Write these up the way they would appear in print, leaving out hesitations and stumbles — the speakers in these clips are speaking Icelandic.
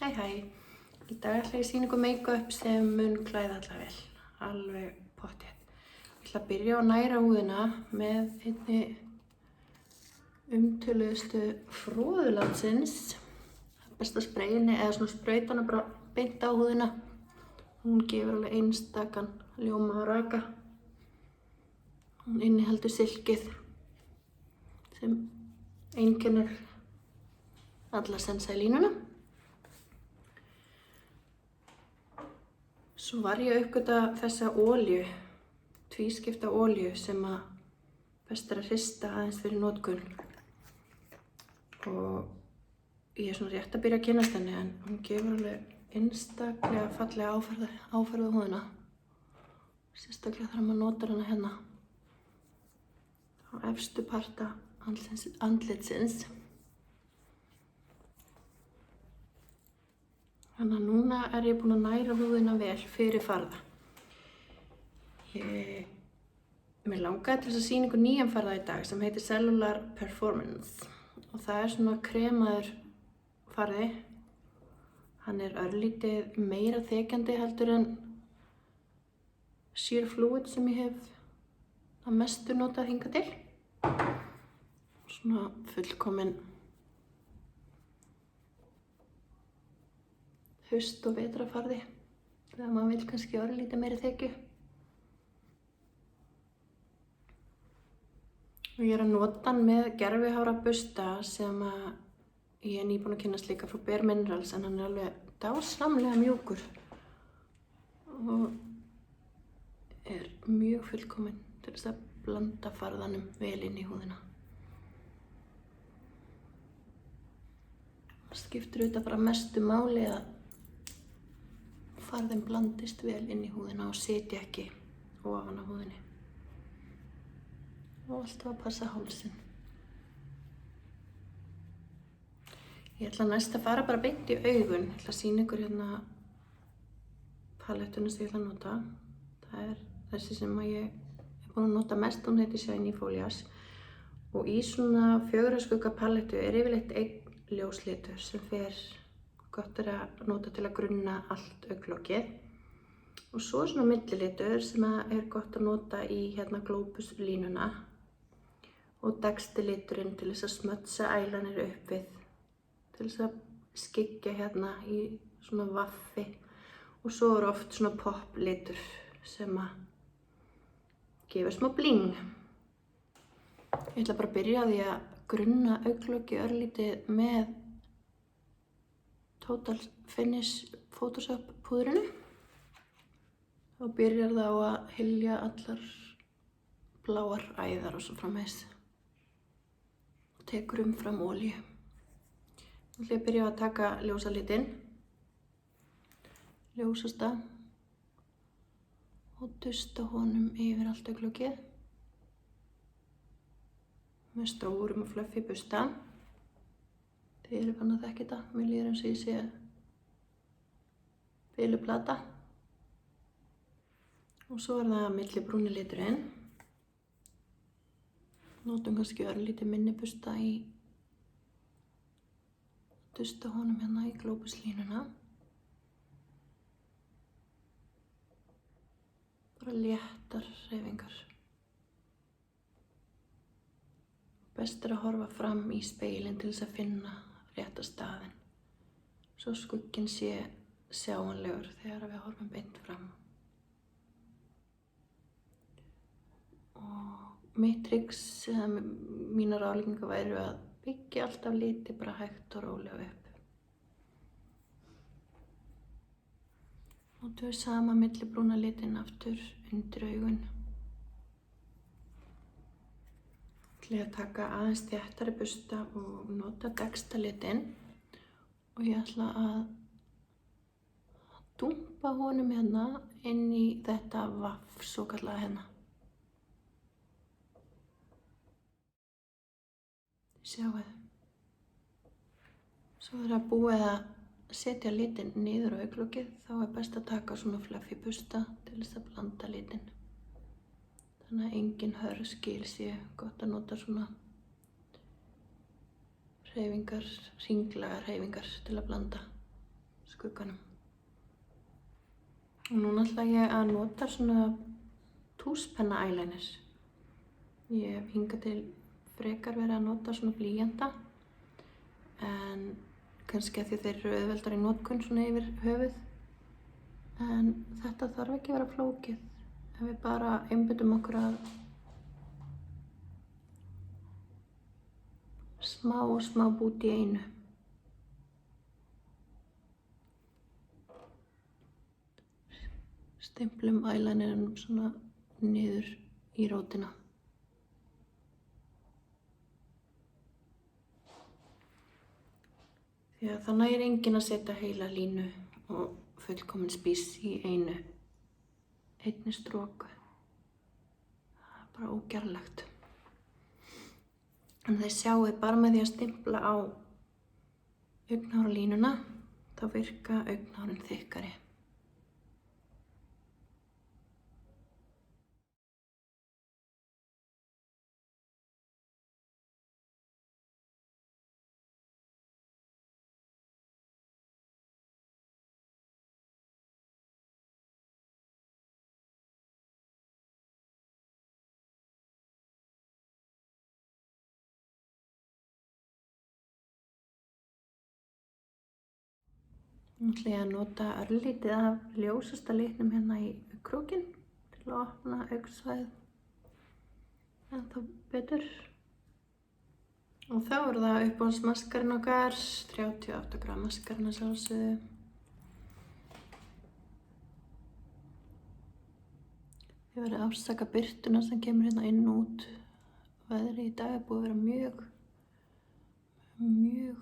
Hæ. Í dag ætla ég að sýna ykkur make-up sem mun klæða alla vel. Alveg pottþétt. Ég ætla að byrja á að næra húðina með einni umtöluðustu froðu landsins. Besta spreyjunni eða svona sprauta hana bara beint á húðina. Hún gefur alveg einstakan ljóma og raka. Hún inniheldur silkið sem einkennir alla sensa í línuna. Svo var ég að uppgötva þessa olíu, tvískipta olíu sem að best að hrista aðeins fyrir notkun. Og ég er svona rétt að byrja að kynnast henni en hún gefur alveg einstaklega fallega áferð á húðina. Sérstaklega þegar maður notar hana hérna á efstu parta andlitsins. Þannig að núna er ég búin að næra húðina vel fyrir farða. Mér langaði til þess að sýna ykkur nýjan farða í dag sem heitir Cellular Performance. Og það er svona kremaður farði. Hann er örlítið meira þekjandi heldur en Sheer Fluid sem ég hef að mestu notað hingað til. Svona fullkomin haust- og vetrarfarði þegar maður vil kannski örlítið meiri þekju. Og ég er að nota hann með gervihára busta sem ég er nýbúin að kynnast líka frá Bare Minerals en hann er alveg dásamlega mjúkur og er mjög fullkominn til þess að blanda farðanum vel inn í húðina. Það skiptir auðvitað bara mestu máli að farðin blandist vel inn í húðina og sitji ekki ofan á húðinni. Og alltaf að passa hálsinn. Ég ætla næst að fara bara beint í augun. Ég ætla að sýna ykkur hérna palettuna sem ég ætla að nota. Það er þessi sem ég er búin að nota mest, hún heitir Shiny Foliage. Og í svona 4 skugga palettu er yfirleitt einn ljóslitur sem fer gott er að nota til að grunna allt augnlokið. Og svo svona millilitur sem er gott að nota í hérna Globus línuna. Og Dexter liturinn til þess að smutsa eyeliner upp við. Til þess að skyggja hérna í svona vaffi. Og svo er oft svona pop litur sem að gefa smá bling. Ég ætla bara að byrja á því að grunna augnlokið örlítið með Total Finish Photoshop púðrinu. Þá byrjar það á að hylja allar bláar æðar og svo framvegis. Og tekur umfram olíu. Nú ætla ég að byrja á að taka ljósa litinn. Ljósasta. Og dusta honum yfir allt augnlokið. Með stórum og fluffy busta. Þið eru fann að þekka þetta. Mér líður eins og ég sé biluplata. Og svo er það millibrúni liturinn. Notum kannski örlítið minni busta í dusta honum hérna í Globus línuna. Bara léttar hreyfingar. Best er að horfa fram í speilin til þess að finna rétta staðinn. Svo skugginn sé sjáanlegur þegar við horfum beint fram. Og mitt trix eða mínar ráðleggingar væru að byggja alltaf liti bara hægt og rólega upp. Notum við sama millibrúna litinn aftur undir augun. Ég ætla að taka aðeins þéttari busta og nota Dexter litinn og ég ætla að dúmpa honum hérna inn í þetta vaff svo kallaða hérna. Þið sjáið. Svo þegar það búið að setja litinn niður á augnlokið þá er best að taka svona fluffy busta til þess að blanda litinn. Þannig að engin hörð skil sé gott að nota svona hreyfingar, hringlaga hreyfingar til að blanda. skugganum. Og núna ætla ég að nota svona túspenna eyeliner. Ég hef hingað til frekar verið að nota svona blýanta, en kannski að því þeir eru auðveldar í notkun svona yfir höfuð. En þetta þarf ekki að vera flókið ef við bara einbeitum okkur að smá bút í einu. Stimplum eyelinerum svona niður í rótina. Því að það nægir enginn að setja heila línu og fullkominn spís í einni stroku. Það er bara ógerlegt. En þið sjáið bara með því að stimpla á augnháralínuna, þá virka augnhárin þykkari. Nú ætla ég að nota örlítið af ljósasta litnum hérna í krókinn til að opna augsvæðið ennþá betur. Og þá er það uppáhaldsmaskarinn okkar, 38 g maskarinn að sjálfsögðu. Ég verið að afsaka birtuna sem kemur hérna inn og út. Veðrið í dag er búið að vera mjög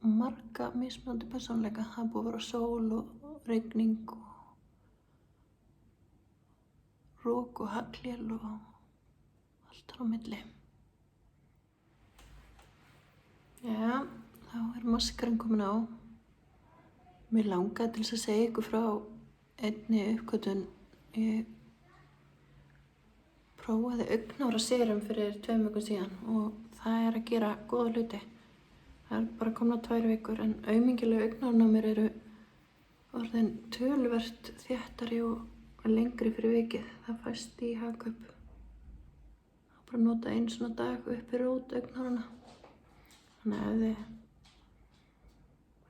marga mismunandi persónuleika. Það er búið að vera sól og rigning og rok og haglél og allt þar á milli. Já, þá er maskarinn komin á. Mér langaði til þess að segja ykkur frá einni uppgötvun. Ég prófaði augnháraserum fyrir 2 vikum síðan og það er að gera góða hluti. Það er bara komnar 2 vikur en aumingilegu augnhárin á mér eru orðin töluvert þéttari og lengri fyrir vikið. Það fæst í Hagkaup. Það er bara að nota einu svona dag upp í rót augnhárana. Þannig að ef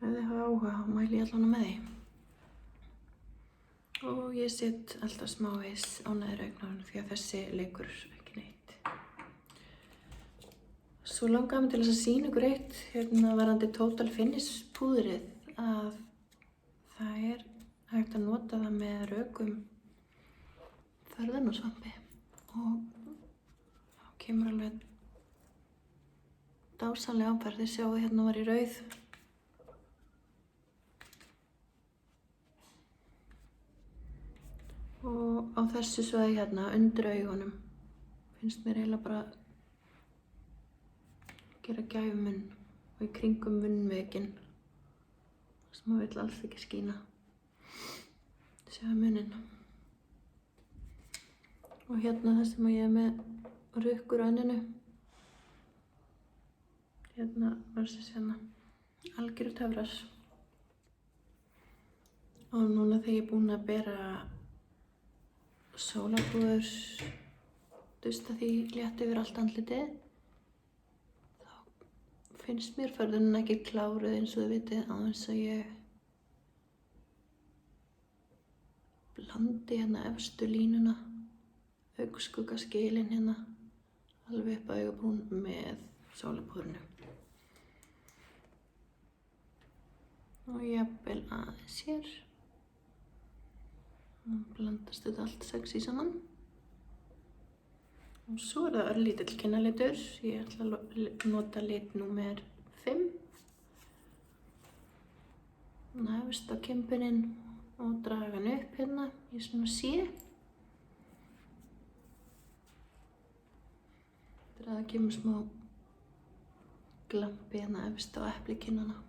þið hafa áhuga þá mæli ég allavega með því. Og ég set alltaf smávegis á neðri augnhárin því að þessi leikur ekki neitt. Svo langaði mig til þess að sýna ykkur eitt hérna varðandi Total Finish púðrið að það er hægt að nota það með rökum förðunarsvampi og þá kemur alveg dásamlega áferð. Þið sjáu hérna var í rauð. Og á þessu svæði hérna undir augunum finnst mér eiginlega bara gera gæfumunn og í kringum munnveginn sem maður vill alls ekki skína. Sjáðu munninn. Og hérna það sem ég er með rukkur á enninu. Hérna versus hérna. Algjöru töfrar. Og núna þegar ég er búin að bera sólarpúður, dusta því létt yfir allt andlitið, finnst mér förðunin ekki kláruð eins og þið vitið á þess að ég blandi hérna efstu línuna, augnskuggaskilin hérna, alveg upp að augabrún með sólarpúðrinu. Og jafnvel aðeins hér. Nú blandast þetta allt sexy saman. Og svo er það örlítill kinnalitur. Ég ætla að nota lit númer 5. Nefst á kinnbeinin og draga hann upp hérna í svona C. Það kemur smá glampi hérna efst á epli kinnana.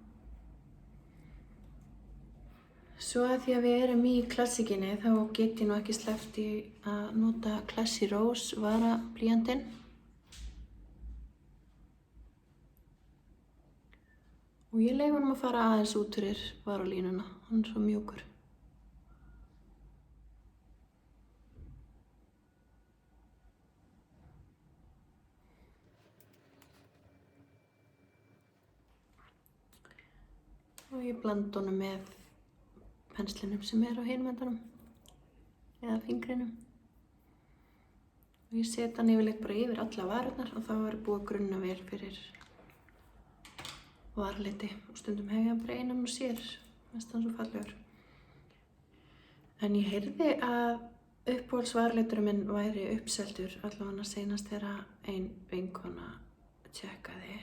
Svo að því að við erum í klassíkinni þá get ég nú ekki sleppt í að nota Classy Rose varablýantinn. Og ég leyfi honum að fara aðeins út fyrir varalínuna, hann svo mjúkur. Og ég blanda honum með penslinum sem á hinum endanum, eða fingrinum. Og ég set hann yfirleitt bara yfir alla varurnar og þá búið að grunna vel fyrir varaliti. Og stundum hef ég bara einan og sér, mest hann svo fallegur. En ég heyrði að uppáhaldsvaraliturinn minn væri uppseldur, allavega seinast þegar ein vinkona tjekkaði.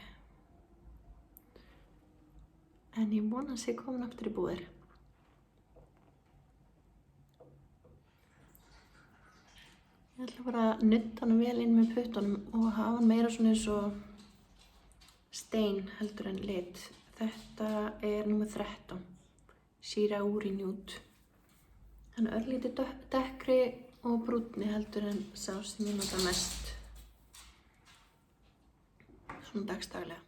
En ég vona að sé komin aftur í búðir. Ég ætla bara að nudda hann vel inn með puttunum og hafa hann meira svona eins og stein heldur en lit. Þetta númer 13, Shirauri Nude. Hann örlítið dekkri og brúnni heldur en sá sem ég nota mest. Svona dagsdaglega.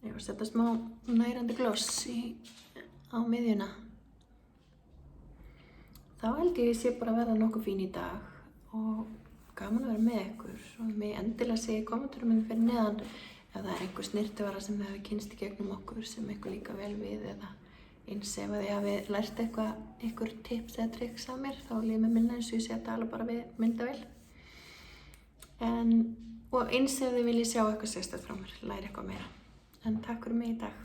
Ég var að setja smá nærandi gloss á miðjuna. Þá held ég sé bara að verða nokkuð fín í dag og gaman að vera með ykkur. Og mig endilega segja í kommentunum minni fyrir neðan ef það einhver snyrtivara sem þið hafi kynnst í gegnum okkur sem ykkur líka vel við eða eins ef þið hafi lært ykkur tips eða tricks af mér þá líður mér minna eins og ég sé að tala bara við myndavél. Og eins ef þið viljið sjá eitthvað sérstakt frá mér, læra eitthvað meira. En takk fyrir mig í dag.